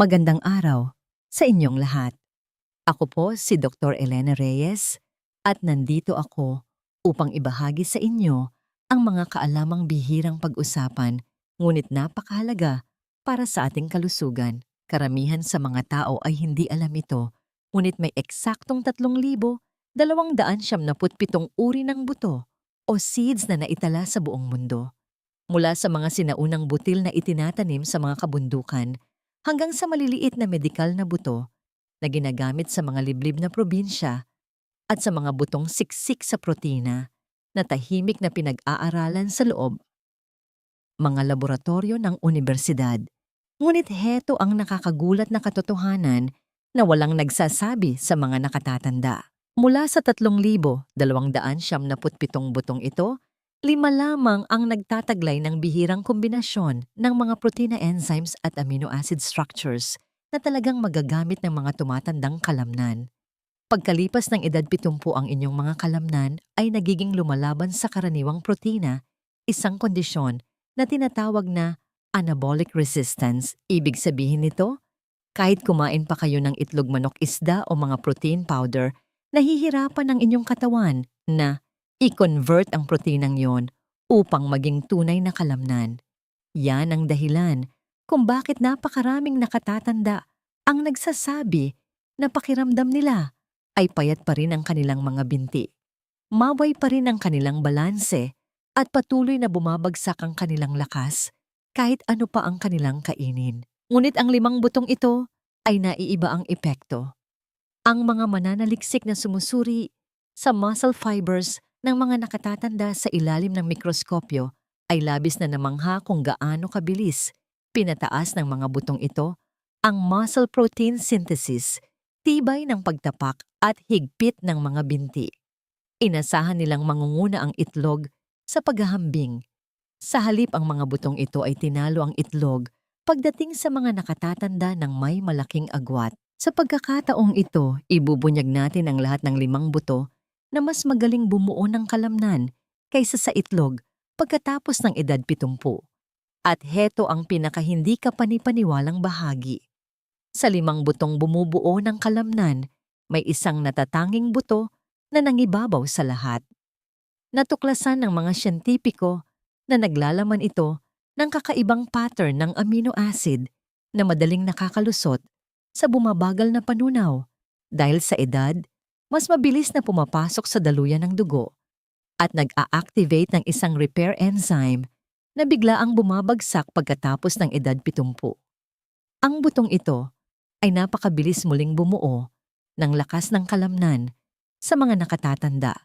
Magandang araw sa inyong lahat. Ako po si Dr. Elena Reyes at nandito ako upang ibahagi sa inyo ang mga kaalamang bihirang pag-usapan ngunit napakahalaga para sa ating kalusugan. Karamihan sa mga tao ay hindi alam ito, ngunit may eksaktong 3,277 uri ng buto o seeds na naitala sa buong mundo. Mula sa mga sinaunang butil na itinatanim sa mga kabundukan hanggang sa maliliit na medikal na buto na ginagamit sa mga liblib na probinsya at sa mga butong siksik sa protina na tahimik na pinag-aaralan sa loob mga laboratorio ng unibersidad. Ngunit heto ang nakakagulat na katotohanan na walang nagsasabi sa mga nakatatanda. Mula sa 3,277 butong ito, 5 lamang ang nagtataglay ng bihirang kombinasyon ng mga protina enzymes at amino acid structures na talagang magagamit ng mga tumatandang kalamnan. Pagkalipas ng edad 70 ang inyong mga kalamnan ay nagiging lumalaban sa karaniwang protina, isang kondisyon na tinatawag na anabolic resistance. Ibig sabihin nito, kahit kumain pa kayo ng itlog, manok, isda o mga protein powder, nahihirapan ang inyong katawan na i-convert ang proteinang yon upang maging tunay na kalamnan. Yan ang dahilan kung bakit napakaraming nakatatanda ang nagsasabi na pakiramdam nila ay payat pa rin ang kanilang mga binti. Maway pa rin ang kanilang balanse at patuloy na bumabagsak ang kanilang lakas kahit ano pa ang kanilang kainin. Ngunit ang 5 butong ito ay naiiba ang epekto. Ang mga mananaliksik na sumusuri sa muscle fibers ng mga nakatatanda sa ilalim ng mikroskopyo ay labis na namangha kung gaano kabilis pinataas ng mga butong ito ang muscle protein synthesis, tibay ng pagtapak at higpit ng mga binti. Inasahan nilang mangunguna ang itlog sa paghahambing. Sa halip ang mga butong ito ay tinalo ang itlog pagdating sa mga nakatatanda ng may malaking agwat. Sa pagkakataong ito, ibubunyag natin ang lahat ng 5 buto na mas magaling bumuo ng kalamnan kaysa sa itlog pagkatapos ng edad 70. At heto ang pinakahindi kapanipaniwalang bahagi. Sa 5 butong bumubuo ng kalamnan, may isang natatanging buto na nangibabaw sa lahat. Natuklasan ng mga siyentipiko na naglalaman ito ng kakaibang pattern ng amino acid na madaling nakakalusot sa bumabagal na panunaw dahil sa edad, mas mabilis na pumapasok sa daluyan ng dugo at nag-a-activate ng isang repair enzyme na biglaang bumabagsak pagkatapos ng edad 70. Ang butong ito ay napakabilis muling bumuo ng lakas ng kalamnan sa mga nakatatanda,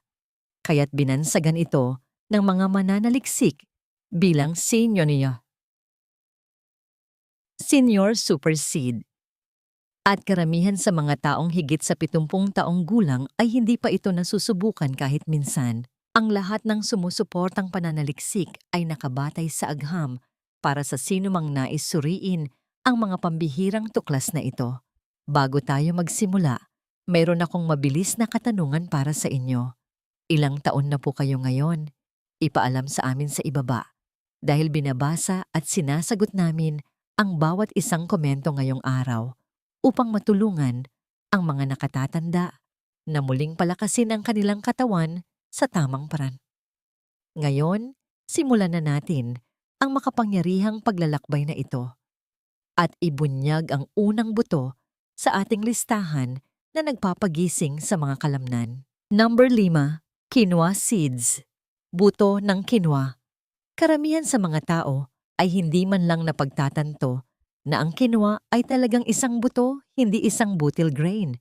kaya't binansagan ito ng mga mananaliksik bilang senior super seed. At karamihan sa mga taong higit sa 70 taong gulang ay hindi pa ito nasusubukan kahit minsan. Ang lahat ng sumusuportang pananaliksik ay nakabatay sa agham para sa sinumang nais suriin ang mga pambihirang tuklas na ito. Bago tayo magsimula, mayroon akong mabilis na katanungan para sa inyo. Ilang taon na po kayo ngayon? Ipaalam sa amin sa ibaba. Dahil binabasa at sinasagot namin ang bawat isang komento ngayong araw upang matulungan ang mga nakatatanda na muling palakasin ang kanilang katawan sa tamang paraan. Ngayon, simulan na natin ang makapangyarihang paglalakbay na ito at ibunyag ang unang buto sa ating listahan na nagpapagising sa mga kalamnan. Number 5, quinoa seeds. Buto ng quinoa. Karamihan sa mga tao ay hindi man lang napagtatanto na ang quinoa ay talagang isang buto, hindi isang butyl grain.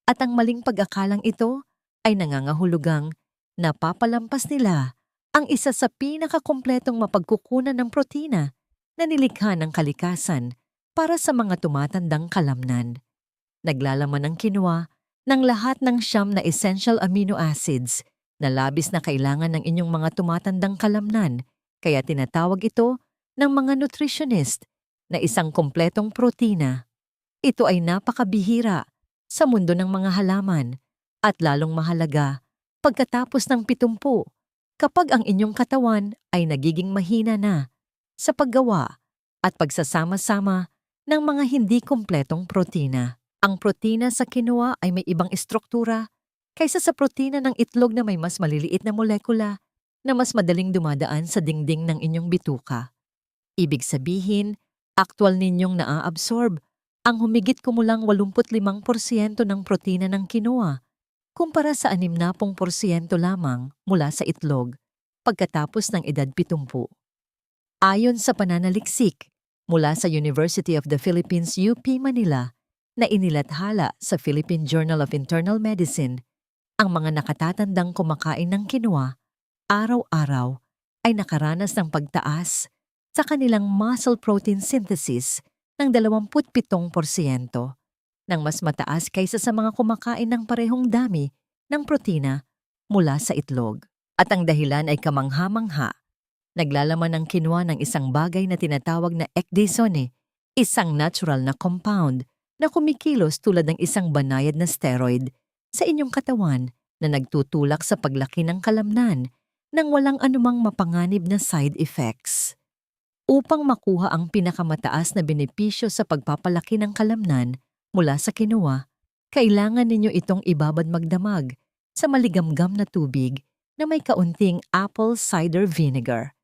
At ang maling pag-akalang ito ay nangangahulugang napapalampas nila ang isa sa pinakakumpletong mapagkukunan ng protina na nilikha ng kalikasan para sa mga tumatandang kalamnan. Naglalaman ang quinoa ng lahat ng 9 na essential amino acids na labis na kailangan ng inyong mga tumatandang kalamnan, kaya tinatawag ito ng mga nutritionist na isang kumpletong protina. Ito ay napakabihira sa mundo ng mga halaman at lalong mahalaga pagkatapos ng 70 kapag ang inyong katawan ay nagiging mahina na sa paggawa at pagsasama-sama ng mga hindi kumpletong protina. Ang protina sa quinoa ay may ibang estruktura kaysa sa protina ng itlog na may mas maliliit na molekula na mas madaling dumadaan sa dingding ng inyong bituka. Ibig sabihin, aktwal ninyong naa-absorb ang humigit kumulang 85% ng protina ng quinoa kumpara sa 60% lamang mula sa itlog pagkatapos ng edad 70. Ayon sa pananaliksik mula sa University of the Philippines UP Manila na inilathala sa Philippine Journal of Internal Medicine, ang mga nakatatandang kumakain ng quinoa araw-araw ay nakaranas ng pagtaas sa kanilang muscle protein synthesis ng 27% ng mas mataas kaysa sa mga kumakain ng parehong dami ng protina mula sa itlog. At ang dahilan ay kamangha-mangha. Naglalaman ng quinoa ng isang bagay na tinatawag na ecdysone, isang natural na compound na kumikilos tulad ng isang banayad na steroid sa inyong katawan na nagtutulak sa paglaki ng kalamnan nang walang anumang mapanganib na side effects. Upang makuha ang pinakamataas na benepisyo sa pagpapalaki ng kalamnan mula sa quinoa, kailangan ninyo itong ibabad magdamag sa maligamgam na tubig na may kaunting apple cider vinegar.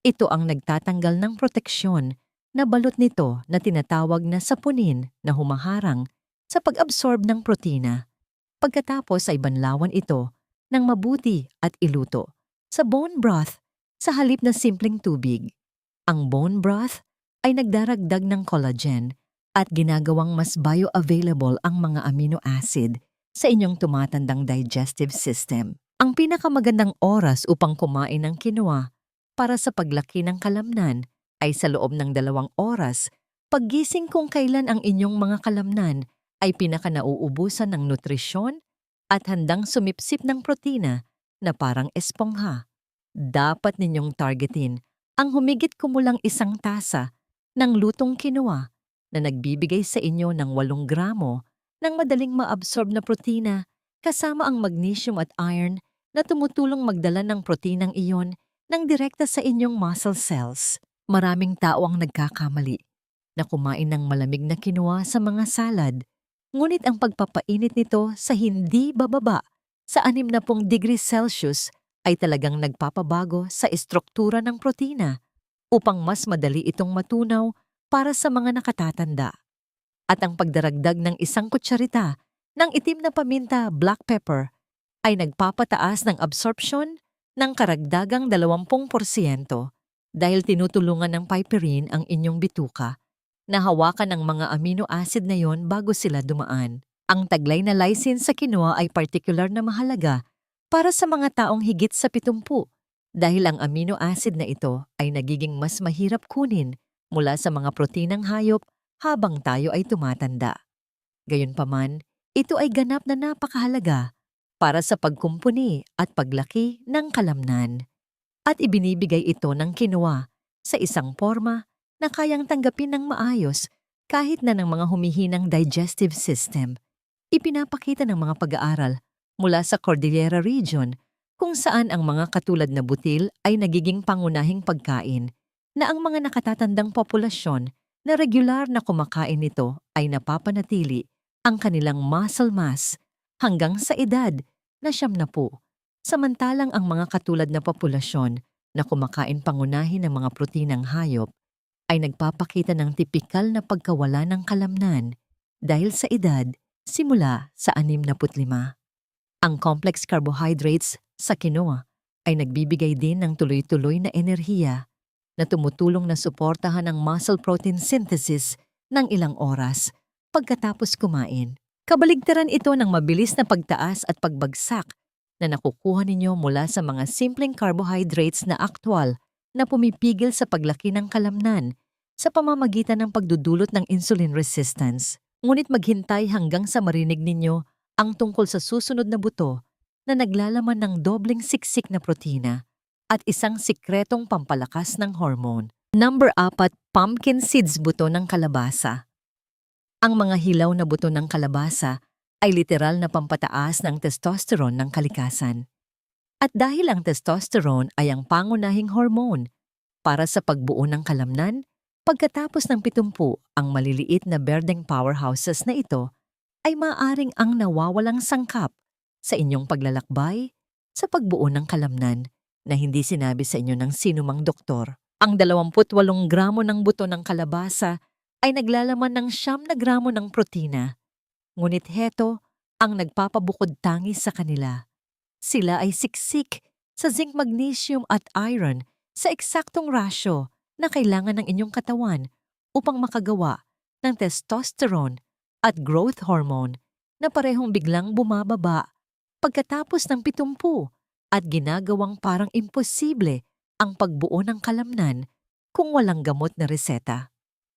Ito ang nagtatanggal ng proteksyon na balot nito na tinatawag na saponin na humaharang sa pag-absorb ng protina. Pagkatapos ay banlawan ito ng mabuti at iluto sa bone broth sa halip na simpleng tubig. Ang bone broth ay nagdaragdag ng collagen at ginagawang mas bioavailable ang mga amino acid sa inyong tumatandang digestive system. Ang pinakamagandang oras upang kumain ng quinoa para sa paglaki ng kalamnan ay sa loob ng 2 oras paggising kung kailan ang inyong mga kalamnan ay pinakanauubusan ng nutrisyon at handang sumipsip ng protina na parang espongha. Dapat ninyong targetin ang humigit kumulang 1 tasa ng lutong quinoa na nagbibigay sa inyo ng 8 gramo ng madaling maabsorb na protina kasama ang magnesium at iron na tumutulong magdala ng protinang iyon ng direkta sa inyong muscle cells. Maraming tao ang nagkakamali na kumain ng malamig na quinoa sa mga salad, ngunit ang pagpapainit nito sa hindi bababa sa 60 degrees Celsius ay talagang nagpapabago sa estruktura ng protina upang mas madali itong matunaw para sa mga nakatatanda. At ang pagdaragdag ng 1 kutsarita ng itim na paminta black pepper ay nagpapataas ng absorption ng karagdagang 20% dahil tinutulungan ng piperine ang inyong bituka na hawakan ang mga amino acid na yon bago sila dumaan. Ang taglay na lysine sa quinoa ay particular na mahalaga para sa mga taong higit sa 70 dahil ang amino acid na ito ay nagiging mas mahirap kunin mula sa mga protinang hayop habang tayo ay tumatanda. Gayunpaman, ito ay ganap na napakahalaga para sa pagkumpuni at paglaki ng kalamnan. At ibinibigay ito ng quinoa sa isang forma na kayang tanggapin ng maayos kahit na ng mga humihinang digestive system. Ipinapakita ng mga pag-aaral mula sa Cordillera Region kung saan ang mga katulad na butil ay nagiging pangunahing pagkain na ang mga nakatatandang populasyon na regular na kumakain nito ay napapanatili ang kanilang muscle mass hanggang sa edad na 70, samantalang ang mga katulad na populasyon na kumakain pangunahin ng mga protinang hayop ay nagpapakita ng tipikal na pagkawala ng kalamnan dahil sa edad simula sa 65. Ang complex carbohydrates sa quinoa ay nagbibigay din ng tuloy-tuloy na enerhiya na tumutulong na suportahan ang muscle protein synthesis ng ilang oras pagkatapos kumain. Kabaligtaran ito ng mabilis na pagtaas at pagbagsak na nakukuha ninyo mula sa mga simpleng carbohydrates na aktwal na pumipigil sa paglaki ng kalamnan sa pamamagitan ng pagdudulot ng insulin resistance. Ngunit maghintay hanggang sa marinig ninyo ang tungkol sa susunod na buto na naglalaman ng dobleng siksik na protina at isang sikretong pampalakas ng hormone. Number 4, pumpkin seeds buto ng kalabasa. Ang mga hilaw na buto ng kalabasa ay literal na pampataas ng testosterone ng kalikasan. At dahil ang testosterone ay ang pangunahing hormone para sa pagbuo ng kalamnan, Pagkatapos ng 70, ang maliliit na berdeng powerhouses na ito ay maaaring ang nawawalang sangkap sa inyong paglalakbay sa pagbuo ng kalamnan na hindi sinabi sa inyo ng sinumang doktor. Ang 28 gramo ng buto ng kalabasa ay naglalaman ng 9 na gramo ng protina. Ngunit heto ang nagpapabukod tangis sa kanila. Sila ay siksik sa zinc, magnesium at iron sa eksaktong rasyo na kailangan ng inyong katawan upang makagawa ng testosterone at growth hormone na parehong biglang bumababa pagkatapos ng 70 at ginagawang parang imposible ang pagbuo ng kalamnan kung walang gamot na reseta.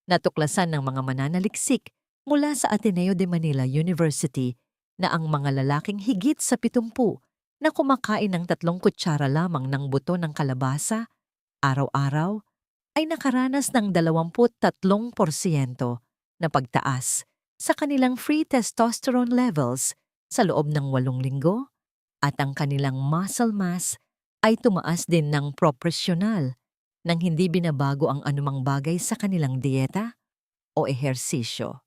Natuklasan ng mga mananaliksik mula sa Ateneo de Manila University na ang mga lalaking higit sa 70 na kumakain ng 3 kutsara lamang ng buto ng kalabasa araw-araw ay nakaranas ng 23% na pagtaas sa kanilang free testosterone levels sa loob ng 8 linggo at ang kanilang muscle mass ay tumaas din ng proporsyonal nang hindi binabago ang anumang bagay sa kanilang dieta o ehersisyo.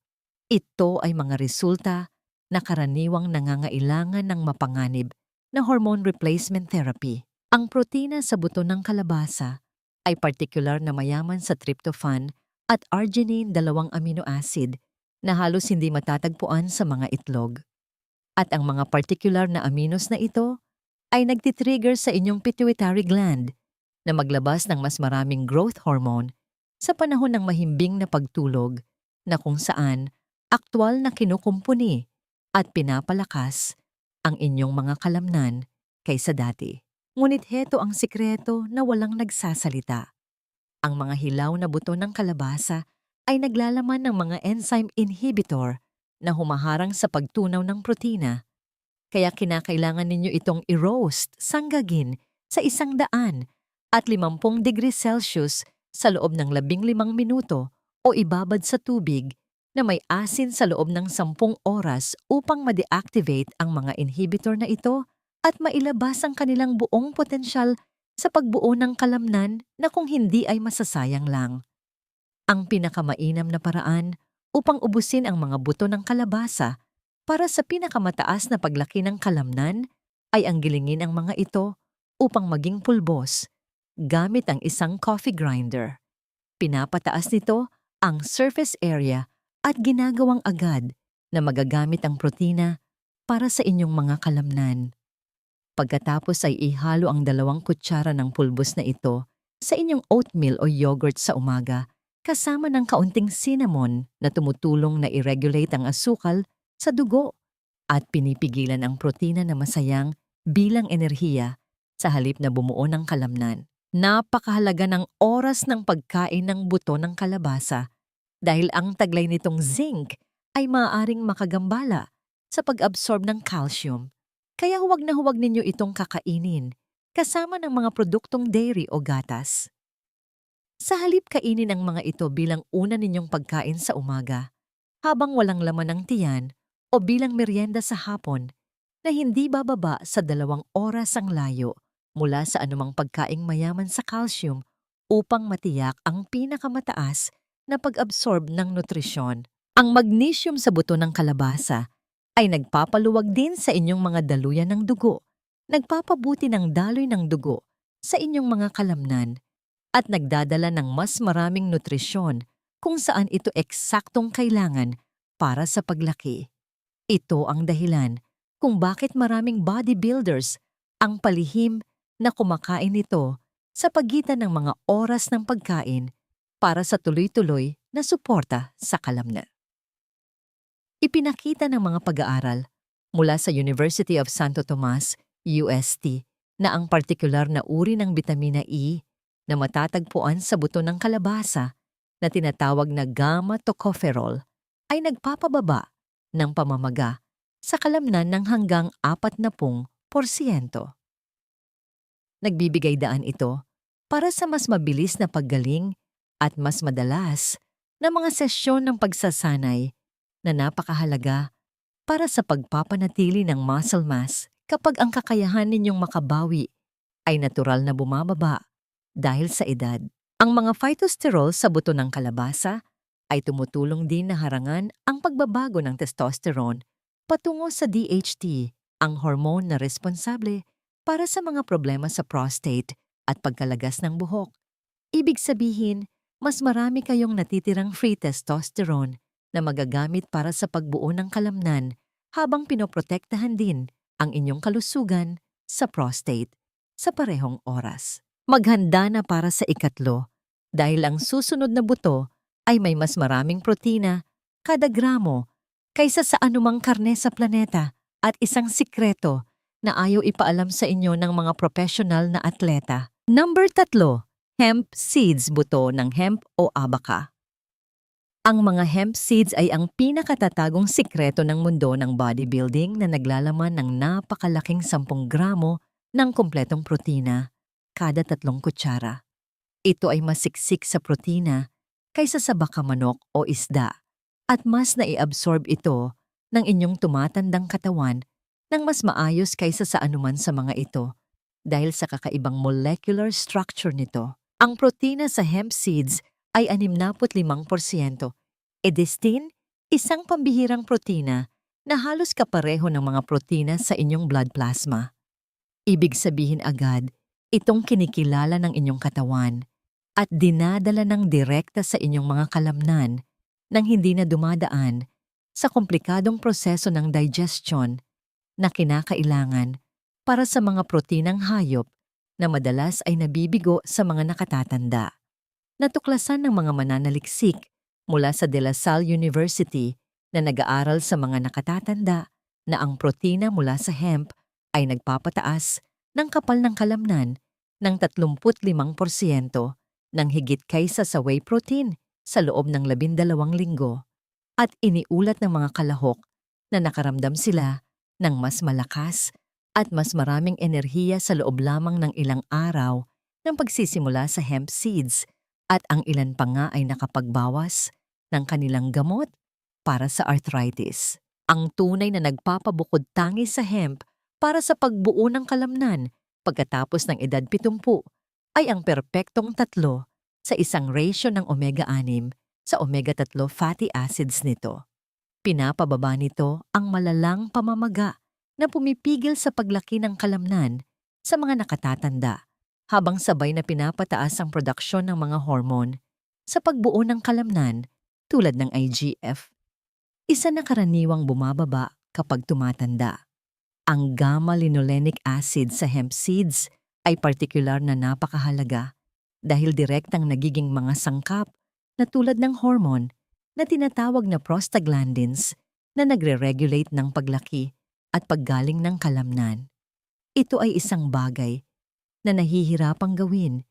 Ito ay mga resulta na karaniwang nangangailangan ng mapanganib na hormone replacement therapy. Ang protina sa buto ng kalabasa ay partikular na mayaman sa tryptophan at arginine, 2 amino acid na halos hindi matatagpuan sa mga itlog. At ang mga partikular na aminos na ito ay nagtitrigger sa inyong pituitary gland na maglabas ng mas maraming growth hormone sa panahon ng mahimbing na pagtulog na kung saan aktwal na kinukumpuni at pinapalakas ang inyong mga kalamnan kaysa dati. Ngunit heto ang sikreto na walang nagsasalita. Ang mga hilaw na buto ng kalabasa ay naglalaman ng mga enzyme inhibitor na humaharang sa pagtunaw ng protina. Kaya kinakailangan ninyo itong i-roast, sanggagin sa 150 degrees Celsius sa loob ng 15 minuto o ibabad sa tubig na may asin sa loob ng 10 oras upang ma-deactivate ang mga inhibitor na ito at mailabas ang kanilang buong potensyal sa pagbuo ng kalamnan na kung hindi ay masasayang lang. Ang pinakamainam na paraan upang ubusin ang mga buto ng kalabasa para sa pinakamataas na paglaki ng kalamnan ay ang gilingin ang mga ito upang maging pulbos gamit ang isang coffee grinder. Pinapataas nito ang surface area at ginagawang agad na magagamit ang protina para sa inyong mga kalamnan. Pagkatapos ay ihalo ang 2 kutsara ng pulbos na ito sa inyong oatmeal o yogurt sa umaga kasama ng kaunting cinnamon na tumutulong na i-regulate ang asukal sa dugo at pinipigilan ang protina na masayang bilang enerhiya sa halip na bumuo ng kalamnan. Napakahalaga ng oras ng pagkain ng buto ng kalabasa dahil ang taglay nitong zinc ay maaaring makagambala sa pag-absorb ng calcium. Kaya huwag na huwag ninyo itong kakainin kasama ng mga produktong dairy o gatas. Sa halip kainin ang mga ito bilang una ninyong pagkain sa umaga, habang walang laman ng tiyan o bilang merienda sa hapon na hindi bababa sa 2 oras ang layo mula sa anumang pagkaing mayaman sa calcium upang matiyak ang pinakamataas na pag-absorb ng nutrisyon. Ang magnesium sa buto ng kalabasa ay nagpapaluwag din sa inyong mga daluyan ng dugo, nagpapabuti ng daloy ng dugo sa inyong mga kalamnan, at nagdadala ng mas maraming nutrisyon kung saan ito eksaktong kailangan para sa paglaki. Ito ang dahilan kung bakit maraming bodybuilders ang palihim na kumakain nito sa pagitan ng mga oras ng pagkain para sa tuloy-tuloy na suporta sa kalamnan. Ipinakita ng mga pag-aaral mula sa University of Santo Tomas, UST, na ang partikular na uri ng bitamina E na matatagpuan sa buto ng kalabasa na tinatawag na gamma tocopherol ay nagpapababa ng pamamaga sa kalamnan ng hanggang 40%. Nagbibigay daan ito para sa mas mabilis na paggaling at mas madalas na mga sesyon ng pagsasanay na napakahalaga para sa pagpapanatili ng muscle mass kapag ang kakayahan ninyong makabawi ay natural na bumababa dahil sa edad. Ang mga phytosterol sa buto ng kalabasa ay tumutulong din na harangan ang pagbabago ng testosterone patungo sa DHT, ang hormone na responsable para sa mga problema sa prostate at pagkalagas ng buhok. Ibig sabihin, mas marami kayong natitirang free testosterone na magagamit para sa pagbuo ng kalamnan habang pinoprotektahan din ang inyong kalusugan sa prostate sa parehong oras. Maghanda na para sa ikatlo dahil ang susunod na buto ay may mas maraming protina kada gramo kaysa sa anumang karne sa planeta at isang sikreto na ayaw ipaalam sa inyo ng mga professional na atleta. Number 3, hemp seeds, buto ng hemp o abaca. Ang mga hemp seeds ay ang pinakatatagong sikreto ng mundo ng bodybuilding na naglalaman ng napakalaking 10 gramo ng kumpletong protina kada 3 kutsara. Ito ay masiksik sa protina kaysa sa baka manok o isda at mas nai-absorb ito ng inyong tumatandang katawan ng mas maayos kaysa sa anuman sa mga ito dahil sa kakaibang molecular structure nito. Ang protina sa hemp seeds ay 65%. Edestin, isang pambihirang protina na halos kapareho ng mga protina sa inyong blood plasma. Ibig sabihin agad, itong kinikilala ng inyong katawan at dinadala ng direkta sa inyong mga kalamnan nang hindi na dumadaan sa komplikadong proseso ng digestion na kinakailangan para sa mga protinang hayop na madalas ay nabibigo sa mga nakatatanda. Natuklasan ng mga mananaliksik mula sa De La Salle University na nag-aaral sa mga nakatatanda na ang protina mula sa hemp ay nagpapataas ng kapal ng kalamnan ng 35% ng higit kaysa sa whey protein sa loob ng 12 linggo at iniulat ng mga kalahok na nakaramdam sila ng mas malakas at mas maraming enerhiya sa loob lamang ng ilang araw ng pagsisimula sa hemp seeds at ang ilan pa nga ay nakapagbawas ng kanilang gamot para sa arthritis. Ang tunay na nagpapabukod tangi sa hemp para sa pagbuo ng kalamnan pagkatapos ng edad 70 ay ang perpektong 3 sa isang ratio ng omega-6 sa omega-3 fatty acids nito. Pinapababa nito ang malalang pamamaga na pumipigil sa paglaki ng kalamnan sa mga nakatatanda habang sabay na pinapataas ang produksyon ng mga hormone sa pagbuo ng kalamnan tulad ng IGF. Isa na karaniwang bumababa kapag tumatanda. Ang gamma-linolenic acid sa hemp seeds ay partikular na napakahalaga dahil direktang nagiging mga sangkap na tulad ng hormone na tinatawag na prostaglandins na nagre-regulate ng paglaki at paggaling ng kalamnan. Ito ay isang bagay na nahihirapang gawin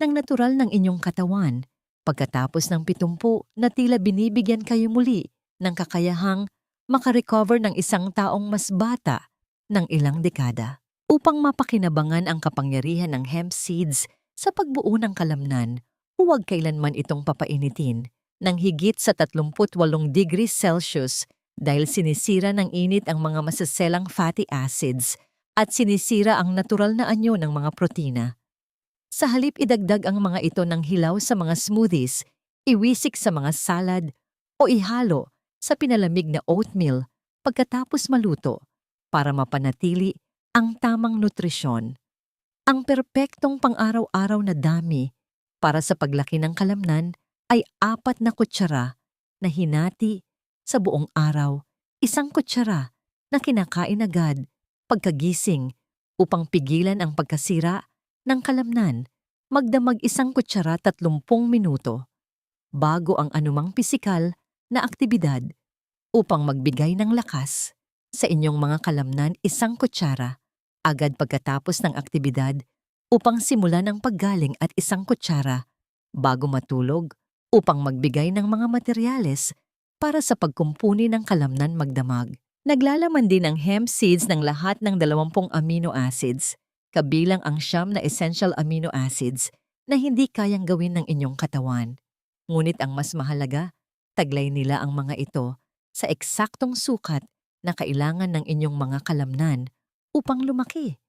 ng natural ng inyong katawan pagkatapos ng 70 na tila binibigyan kayo muli ng kakayahang makarecover ng isang taong mas bata ng ilang dekada. Upang mapakinabangan ang kapangyarihan ng hemp seeds sa pagbuo ng kalamnan, huwag kailanman itong papainitin ng higit sa 38 degrees Celsius dahil sinisira ng init ang mga masaselang fatty acids at sinisira ang natural na anyo ng mga protina. Sa halip idagdag ang mga ito ng hilaw sa mga smoothies, iwisik sa mga salad o ihalo sa pinalamig na oatmeal pagkatapos maluto para mapanatili ang tamang nutrisyon. Ang perpektong pang-araw-araw na dami para sa paglaki ng kalamnan ay 4 na kutsara na hinati sa buong araw, 1 kutsara na kinakain agad pagkagising upang pigilan ang pagkasira ng kalamnan, magdamag 1 kutsara 30 minuto bago ang anumang pisikal na aktibidad upang magbigay ng lakas sa inyong mga kalamnan 1 kutsara agad pagkatapos ng aktibidad upang simulan ang paggaling at 1 kutsara bago matulog upang magbigay ng mga materyales para sa pagkumpuni ng kalamnan magdamag. Naglalaman din ang hemp seeds ng lahat ng 20 amino acids, kabilang ang 9 na essential amino acids na hindi kayang gawin ng inyong katawan. Ngunit ang mas mahalaga, taglay nila ang mga ito sa eksaktong sukat na kailangan ng inyong mga kalamnan upang lumaki.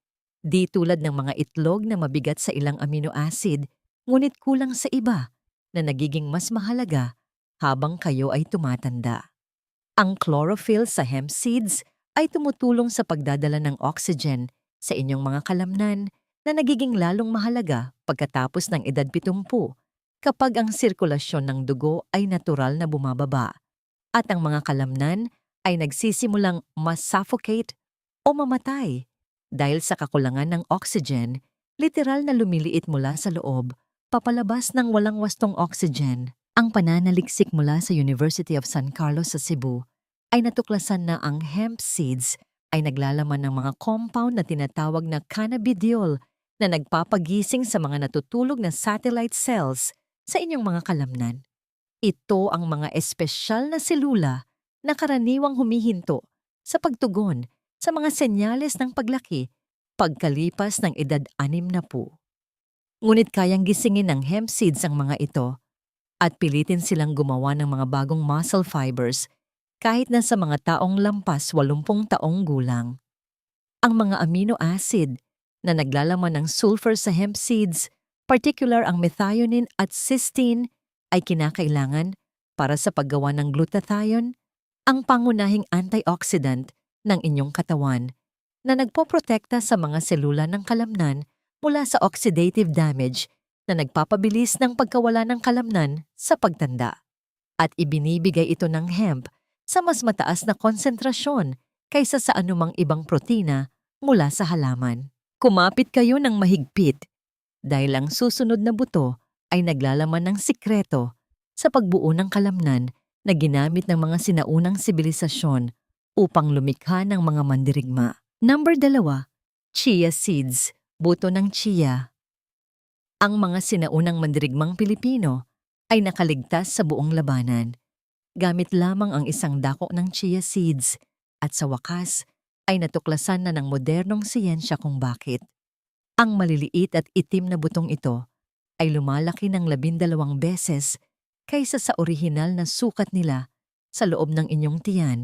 Di tulad ng mga itlog na mabigat sa ilang amino acid, ngunit kulang sa iba na nagiging mas mahalaga habang kayo ay tumatanda. Ang chlorophyll sa hemp seeds ay tumutulong sa pagdadala ng oxygen sa inyong mga kalamnan na nagiging lalong mahalaga pagkatapos ng edad 70 kapag ang sirkulasyon ng dugo ay natural na bumababa at ang mga kalamnan ay nagsisimulang mas-suffocate o mamatay dahil sa kakulangan ng oxygen, literal na lumiliit mula sa loob, papalabas ng walang wastong oxygen. Ang pananaliksik mula sa University of San Carlos sa Cebu ay natuklasan na ang hemp seeds ay naglalaman ng mga compound na tinatawag na cannabidiol na nagpapagising sa mga natutulog na satellite cells sa inyong mga kalamnan. Ito ang mga espesyal na selula na karaniwang humihinto sa pagtugon sa mga senyales ng paglaki pagkalipas ng edad 60. Ngunit kayang gisingin ng hemp seeds ang mga ito at pilitin silang gumawa ng mga bagong muscle fibers kahit na sa mga taong lampas 80 taong gulang. Ang mga amino acid na naglalaman ng sulfur sa hemp seeds, particular ang methionine at cysteine, ay kinakailangan para sa paggawa ng glutathione, ang pangunahing antioxidant ng inyong katawan na nagpoprotekta sa mga selula ng kalamnan mula sa oxidative damage na nagpapabilis ng pagkawala ng kalamnan sa pagtanda. At ibinibigay ito ng hemp sa mas mataas na konsentrasyon kaysa sa anumang ibang protina mula sa halaman. Kumapit kayo ng mahigpit dahil ang susunod na buto ay naglalaman ng sikreto sa pagbuo ng kalamnan na ginamit ng mga sinaunang sibilisasyon upang lumikha ng mga mandirigma. Number 2, chia seeds, buto ng chia. Ang mga sinaunang mandirigmang Pilipino ay nakaligtas sa buong labanan. Gamit lamang ang isang dako ng chia seeds at sa wakas ay natuklasan na ng modernong siyensya kung bakit. Ang maliliit at itim na butong ito ay lumalaki ng 12 beses kaysa sa orihinal na sukat nila sa loob ng inyong tiyan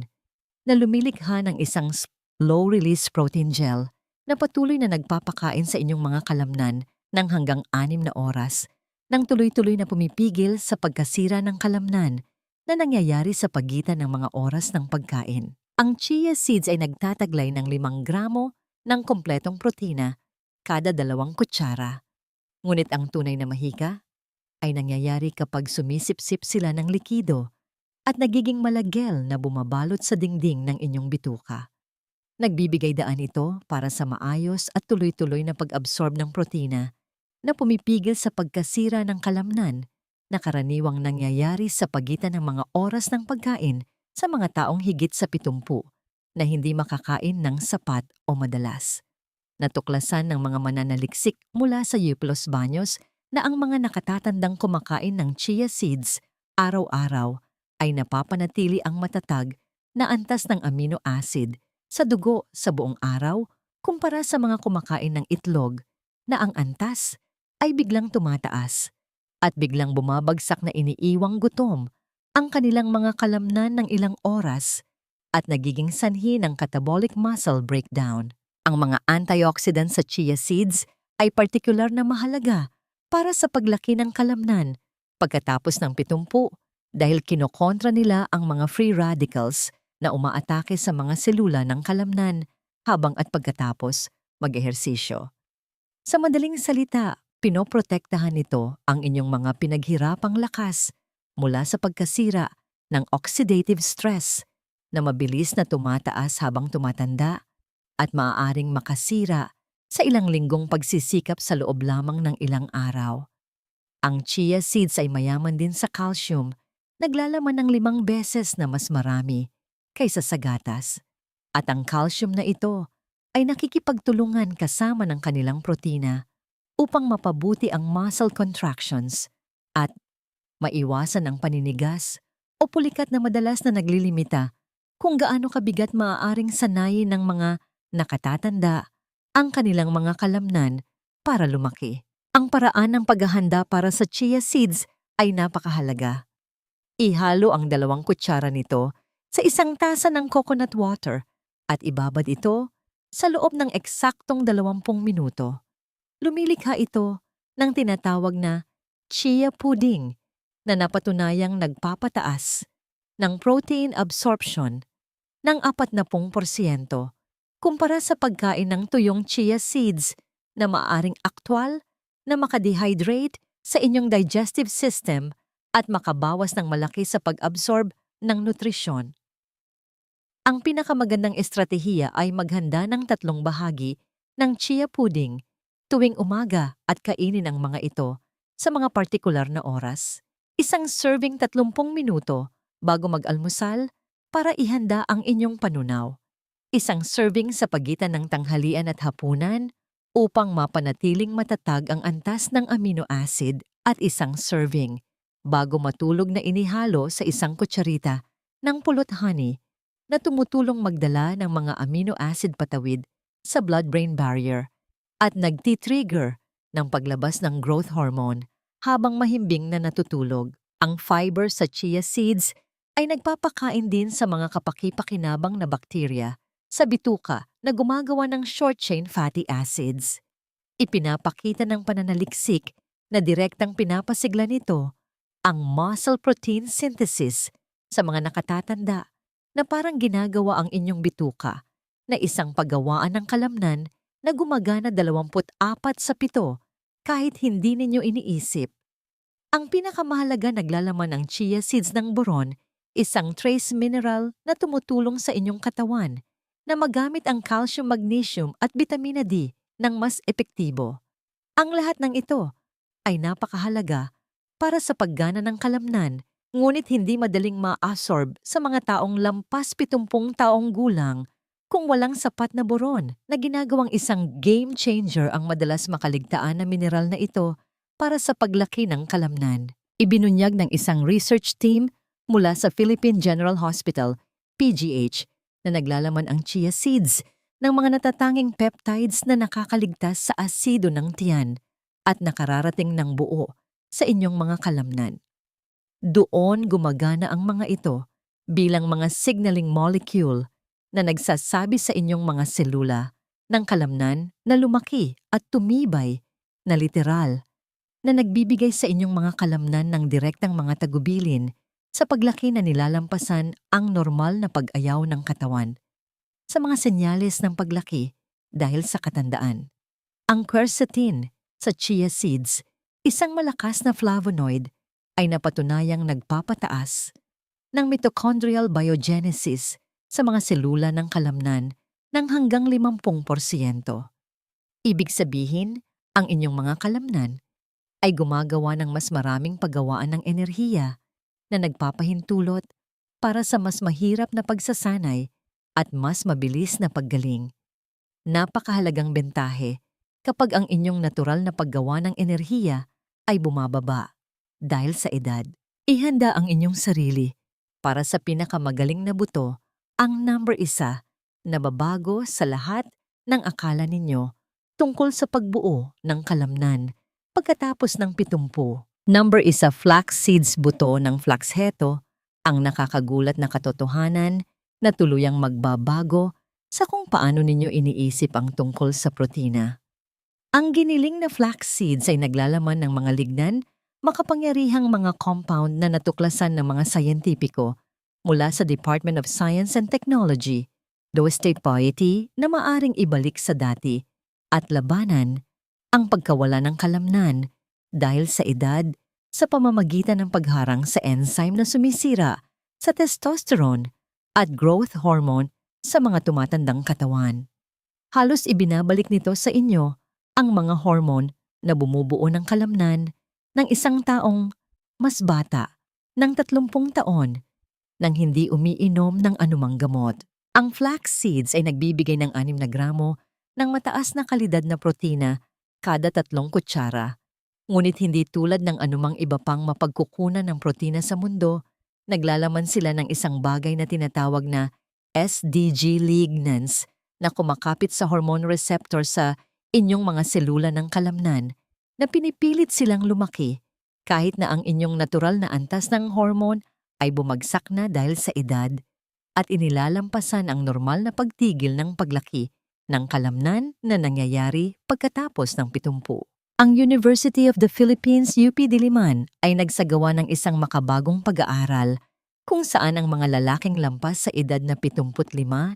na lumilikha ng isang slow-release protein gel na patuloy na nagpapakain sa inyong mga kalamnan ng hanggang 6 na oras nang tuloy-tuloy na pumipigil sa pagkasira ng kalamnan na nangyayari sa pagitan ng mga oras ng pagkain. Ang chia seeds ay nagtataglay ng 5 gramo ng kompletong protina kada 2 kutsara. Ngunit ang tunay na mahika ay nangyayari kapag sumisipsip sila ng likido at nagiging malagel na bumabalot sa dingding ng inyong bituka. Nagbibigay daan ito para sa maayos at tuloy-tuloy na pag-absorb ng protina na pumipigil sa pagkasira ng kalamnan na karaniwang nangyayari sa pagitan ng mga oras ng pagkain sa mga taong higit sa 70 na hindi makakain ng sapat o madalas. Natuklasan ng mga mananaliksik mula sa Eupelos Baños na ang mga nakatatandang kumakain ng chia seeds araw-araw ay napapanatili ang matatag na antas ng amino acid sa dugo sa buong araw kumpara sa mga kumakain ng itlog na ang antas ay biglang tumataas at biglang bumabagsak na iniiwang gutom ang kanilang mga kalamnan ng ilang oras at nagiging sanhi ng catabolic muscle breakdown. Ang mga antioxidants sa chia seeds ay partikular na mahalaga para sa paglaki ng kalamnan pagkatapos ng 70 dahil kinokontra nila ang mga free radicals na umaatake sa mga selula ng kalamnan habang at pagkatapos mag-ehersisyo. Sa madaling salita, pinoprotektahan nito ang inyong mga pinaghirapang lakas mula sa pagkasira ng oxidative stress na mabilis na tumataas habang tumatanda at maaaring makasira sa ilang linggong pagsisikap sa loob lamang ng ilang araw. Ang chia seeds ay mayaman din sa calcium, naglalaman ng 5 beses na mas marami kaysa sa gatas. At ang calcium na ito ay nakikipagtulungan kasama ng kanilang protina upang mapabuti ang muscle contractions at maiwasan ang paninigas o pulikat na madalas na naglilimita kung gaano kabigat maaaring sanayin ng mga nakatatanda ang kanilang mga kalamnan para lumaki. Ang paraan ng paghahanda para sa chia seeds ay napakahalaga. Ihalo ang 2 kutsara nito sa 1 tasa ng coconut water at ibabad ito sa loob ng eksaktong 20 minuto. Lumilikha ito ng tinatawag na chia pudding na napatunayang nagpapataas ng protein absorption ng 40% kumpara sa pagkain ng tuyong chia seeds na maaring aktwal na makadehydrate sa inyong digestive system at makabawas ng malaki sa pag-absorb ng nutrisyon. Ang pinakamagandang estratehiya ay maghanda ng 3 bahagi ng chia pudding tuwing umaga at kainin ang mga ito sa mga partikular na oras. Isang serving 30 minuto bago mag-almusal para ihanda ang inyong panunaw. Isang serving sa pagitan ng tanghalian at hapunan upang mapanatiling matatag ang antas ng amino acid at isang serving bago matulog na inihalo sa isang kutsarita ng pulot honey na tumutulong magdala ng mga amino acid patawid sa blood-brain barrier at nagtitrigger ng paglabas ng growth hormone habang mahimbing na natutulog. Ang fiber sa chia seeds ay nagpapakain din sa mga kapaki-pakinabang na bakterya sa bituka na gumagawa ng short-chain fatty acids. Ipinapakita ng pananaliksik na direktang pinapasigla nito ang muscle protein synthesis sa mga nakatatanda na parang ginagawa ang inyong bituka na isang paggawaan ng kalamnan na gumagana 24/7 kahit hindi ninyo iniisip. Ang pinakamahalaga naglalaman ng chia seeds ng boron, isang trace mineral na tumutulong sa inyong katawan na magamit ang calcium, magnesium at vitamina D ng mas epektibo. Ang lahat ng ito ay napakahalaga para sa paggana ng kalamnan, ngunit hindi madaling ma-absorb sa mga taong lampas 70 taong gulang kung walang sapat na boron na ginagawang isang game changer ang madalas makaligtaan na mineral na ito para sa paglaki ng kalamnan. Ibinunyag ng isang research team mula sa Philippine General Hospital, PGH, na naglalaman ang chia seeds ng mga natatanging peptides na nakakaligtas sa asido ng tiyan at nakararating ng buo sa inyong mga kalamnan. Doon gumagana ang mga ito bilang mga signaling molecule na nagsasabi sa inyong mga selula ng kalamnan na lumaki at tumibay na literal na nagbibigay sa inyong mga kalamnan ng direktang mga tagubilin sa paglaki na nilalampasan ang normal na pag-ayaw ng katawan sa mga senyales ng paglaki dahil sa katandaan. Ang quercetin sa chia seeds, isang malakas na flavonoid, ay napatunayang nagpapataas ng mitochondrial biogenesis sa mga selula ng kalamnan ng hanggang 50%. Ibig sabihin, ang inyong mga kalamnan ay gumagawa ng mas maraming paggawaan ng enerhiya na nagpapahintulot para sa mas mahirap na pagsasanay at mas mabilis na paggaling. Napakahalagang bentahe kapag ang inyong natural na paggawa ng enerhiya ay bumababa dahil sa edad. Ihanda ang inyong sarili para sa pinakamagaling na buto, ang number 1 na babago sa lahat ng akala ninyo tungkol sa pagbuo ng kalamnan pagkatapos ng 70. Number 1, flax seeds buto ng flax heto, ang nakakagulat na katotohanan na tuluyang magbabago sa kung paano ninyo iniisip ang tungkol sa protina. Ang giniling na flax seeds ay naglalaman ng mga lignan, makapangyarihang mga compound na natuklasan ng mga sayentipiko mula sa Department of Science and Technology, the state piety na maaring ibalik sa dati at labanan ang pagkawala ng kalamnan dahil sa edad sa pamamagitan ng pagharang sa enzyme na sumisira sa testosterone at growth hormone sa mga tumatandang katawan. Halos ibinabalik nito sa inyo ang mga hormone na bumubuo ng kalamnan ng isang taong mas bata ng 30 taon nang hindi umiinom ng anumang gamot. Ang flax seeds ay nagbibigay ng 6 na gramo ng mataas na kalidad na protina kada 3 kutsara. Ngunit hindi tulad ng anumang iba pang mapagkukunan ng protina sa mundo, naglalaman sila ng isang bagay na tinatawag na SDG lignans na kumakapit sa hormone receptor sa inyong mga selula ng kalamnan na pinipilit silang lumaki kahit na ang inyong natural na antas ng hormone ay bumagsak na dahil sa edad at inilalampasan ang normal na pagtigil ng paglaki ng kalamnan na nangyayari pagkatapos ng 70. Ang University of the Philippines UP Diliman ay nagsagawa ng isang makabagong pag-aaral kung saan ang mga lalaking lampas sa edad na 75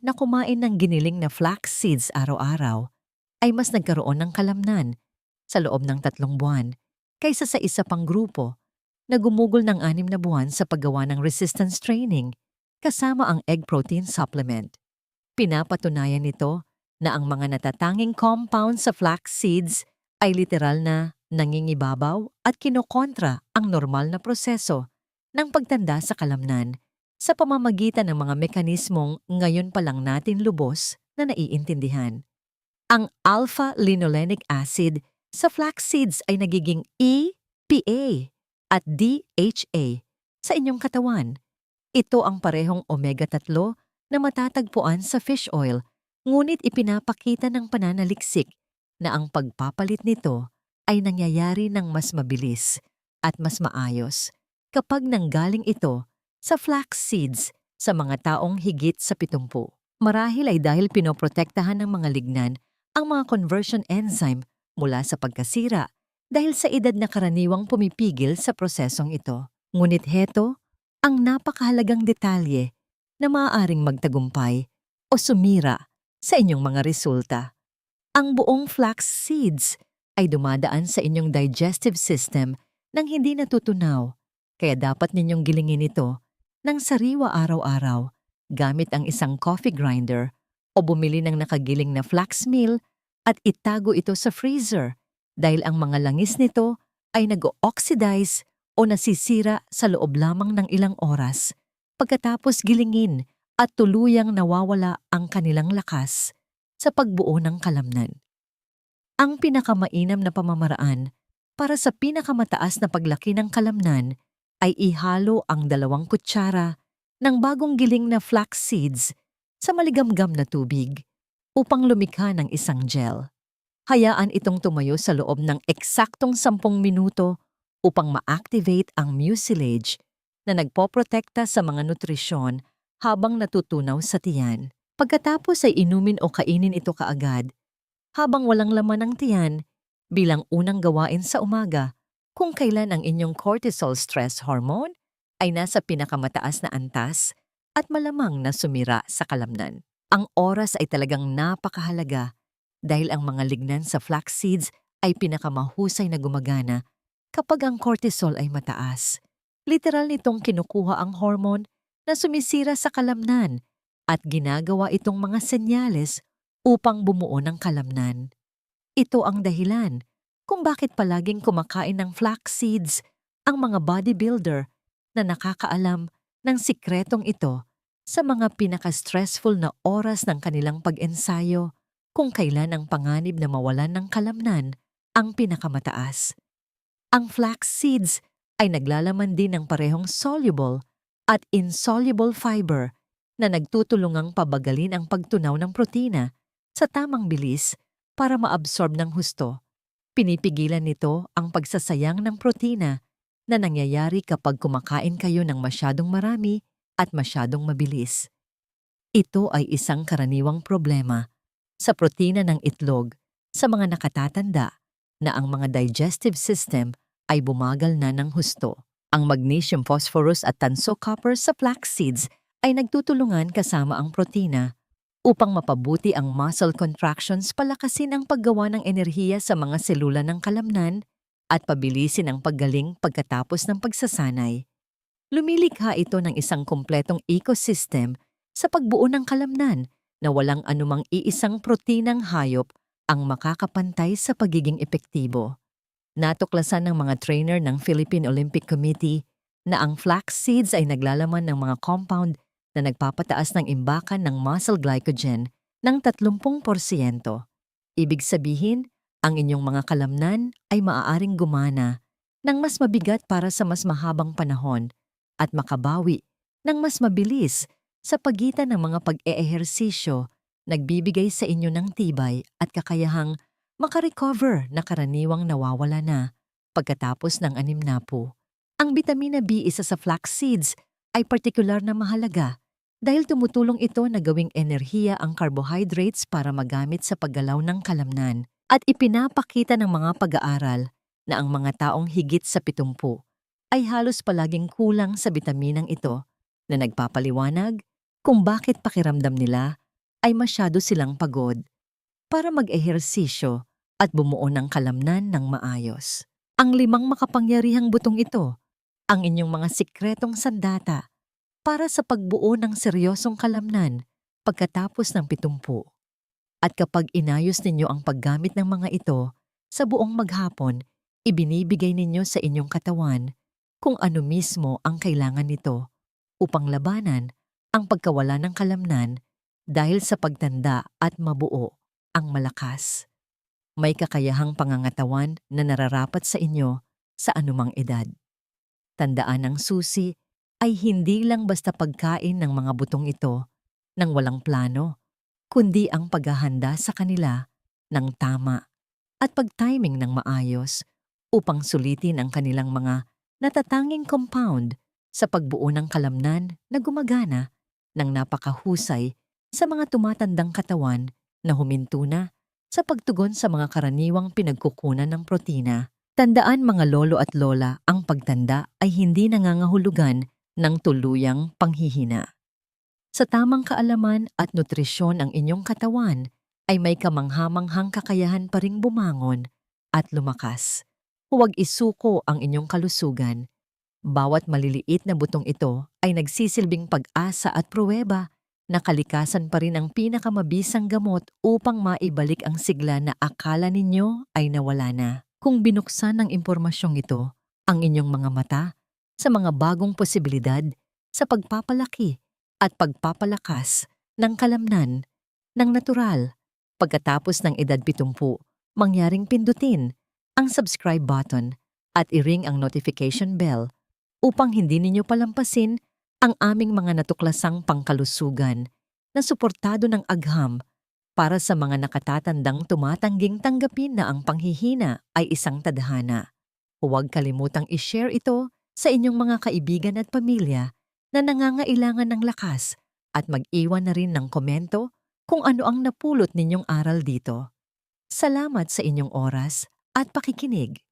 na kumain ng giniling na flax seeds araw-araw ay mas nagkaroon ng kalamnan sa loob ng 3 buwan kaysa sa isa pang grupo na gumugol ng 6 na buwan sa paggawa ng resistance training kasama ang egg protein supplement. Pinapatunayan nito na ang mga natatanging compound sa flax seeds ay literal na nangingibabaw at kinokontra ang normal na proseso ng pagtanda sa kalamnan sa pamamagitan ng mga mekanismong ngayon pa lang natin lubos na naiintindihan. Ang alpha-linolenic acid sa flax seeds ay nagiging EPA at DHA sa inyong katawan. Ito ang parehong omega-3 na matatagpuan sa fish oil, ngunit ipinapakita ng pananaliksik na ang pagpapalit nito ay nangyayari ng mas mabilis at mas maayos kapag nanggaling ito sa flax seeds sa mga taong higit sa 70. Marahil ay dahil pinoprotektahan ng mga lignan ang mga conversion enzyme mula sa pagkasira dahil sa edad na karaniwang pumipigil sa prosesong ito. Ngunit heto ang napakahalagang detalye na maaaring magtagumpay o sumira sa inyong mga resulta. Ang buong flax seeds ay dumadaan sa inyong digestive system nang hindi natutunaw, kaya dapat ninyong gilingin ito ng sariwa araw-araw gamit ang isang coffee grinder o bumili ng nakagiling na flax meal at itago ito sa freezer dahil ang mga langis nito ay nag-oxidize o nasisira sa loob lamang ng ilang oras pagkatapos gilingin at tuluyang nawawala ang kanilang lakas sa pagbuo ng kalamnan. Ang pinakamainam na pamamaraan para sa pinakamataas na paglaki ng kalamnan ay ihalo ang 2 kutsara ng bagong giling na flax seeds sa maligamgam na tubig upang lumikha ng isang gel. Hayaan itong tumayo sa loob ng eksaktong 10 minuto upang ma-activate ang mucilage na nagpoprotekta sa mga nutrisyon habang natutunaw sa tiyan. Pagkatapos ay inumin o kainin ito kaagad habang walang laman ang tiyan bilang unang gawain sa umaga kung kailan ang inyong cortisol stress hormone ay nasa pinakamataas na antas at malamang na sumira sa kalamnan. Ang oras ay talagang napakahalaga dahil ang mga lignan sa flax seeds ay pinakamahusay na gumagana kapag ang cortisol ay mataas. Literal nitong kinukuha ang hormone na sumisira sa kalamnan at ginagawa itong mga senyales upang bumuo ng kalamnan. Ito ang dahilan kung bakit palaging kumakain ng flax seeds ang mga bodybuilder na nakakaalam ng sikretong ito sa mga pinaka-stressful na oras ng kanilang pag-ensayo kung kailan ang panganib na mawalan ng kalamnan ang pinakamataas. Ang flax seeds ay naglalaman din ng parehong soluble at insoluble fiber na nagtutulungang pabagalin ang pagtunaw ng protina sa tamang bilis para maabsorb ng husto. Pinipigilan nito ang pagsasayang ng protina na nangyayari kapag kumakain kayo ng masyadong marami at masyadong mabilis. Ito ay isang karaniwang problema sa protina ng itlog sa mga nakatatanda na ang mga digestive system ay bumagal na ng husto. Ang magnesium, phosphorus at tanso copper sa flax seeds ay nagtutulungan kasama ang protina upang mapabuti ang muscle contractions, palakasin ang paggawa ng enerhiya sa mga selula ng kalamnan at pabilisin ang paggaling pagkatapos ng pagsasanay. Lumilikha ito ng isang kumpletong ecosystem sa pagbuo ng kalamnan na walang anumang iisang protinang hayop ang makakapantay sa pagiging epektibo. Natuklasan ng mga trainer ng Philippine Olympic Committee na ang flax seeds ay naglalaman ng mga compound na nagpapataas ng imbakan ng muscle glycogen ng 30%. Ibig sabihin, ang inyong mga kalamnan ay maaaring gumana ng mas mabigat para sa mas mahabang panahon at makabawi ng mas mabilis sa pagitan ng mga pag-eehersisyo, nagbibigay sa inyo ng tibay at kakayahang makarecover na karaniwang nawawala na pagkatapos ng 60. Ang bitamina B isa sa flax seeds ay partikular na mahalaga dahil tumutulong ito na gawing enerhiya ang carbohydrates para magamit sa paggalaw ng kalamnan. At ipinapakita ng mga pag-aaral na ang mga taong higit sa 70 ay halos palaging kulang sa bitaminang ito na nagpapaliwanag kung bakit pakiramdam nila ay masyado silang pagod para mag-ehersisyo at bumuo ng kalamnan ng maayos. Ang 5 makapangyarihang butong ito ang inyong mga sikretong sandata para sa pagbuo ng seryosong kalamnan pagkatapos ng 70. At kapag inayos ninyo ang paggamit ng mga ito sa buong maghapon, ibinibigay ninyo sa inyong katawan kung ano mismo ang kailangan nito upang labanan ang pagkawala ng kalamnan dahil sa pagtanda at mabuo ang malakas. May kakayahang pangangatawan na nararapat sa inyo sa anumang edad. Tandaan ng susi ay hindi lang basta pagkain ng mga butong ito nang walang plano, kundi ang paghahanda sa kanila ng tama at pag-timing ng maayos upang sulitin ang kanilang mga natatanging compound sa pagbuo ng kalamnan na gumagana ng napakahusay sa mga tumatandang katawan na huminto na sa pagtugon sa mga karaniwang pinagkukunan ng protina. Tandaan mga lolo at lola, ang pagtanda ay hindi nangangahulugan ng tuluyang panghihina. Sa tamang kaalaman at nutrisyon ang inyong katawan ay may kamanghamanghang kakayahan pa ring bumangon at lumakas. Huwag isuko ang inyong kalusugan. Bawat maliliit na butong ito ay nagsisilbing pag-asa at pruweba na kalikasan pa rin ang pinakamabisang gamot upang maibalik ang sigla na akala ninyo ay nawala na. Kung binuksan ng impormasyong ito ang inyong mga mata sa mga bagong posibilidad sa pagpapalaki at pagpapalakas ng kalamnan ng natural. Pagkatapos ng edad 70, mangyaring pindutin ang subscribe button at i-ring ang notification bell upang hindi ninyo palampasin ang aming mga natuklasang pangkalusugan na suportado ng agham para sa mga nakatatandang tumatangging tanggapin na ang panghihina ay isang tadhana. Huwag kalimutang i-share ito sa inyong mga kaibigan at pamilya na nangangailangan ng lakas at mag-iwan na rin ng komento kung ano ang napulot ninyong aral dito. Salamat sa inyong oras at pakikinig.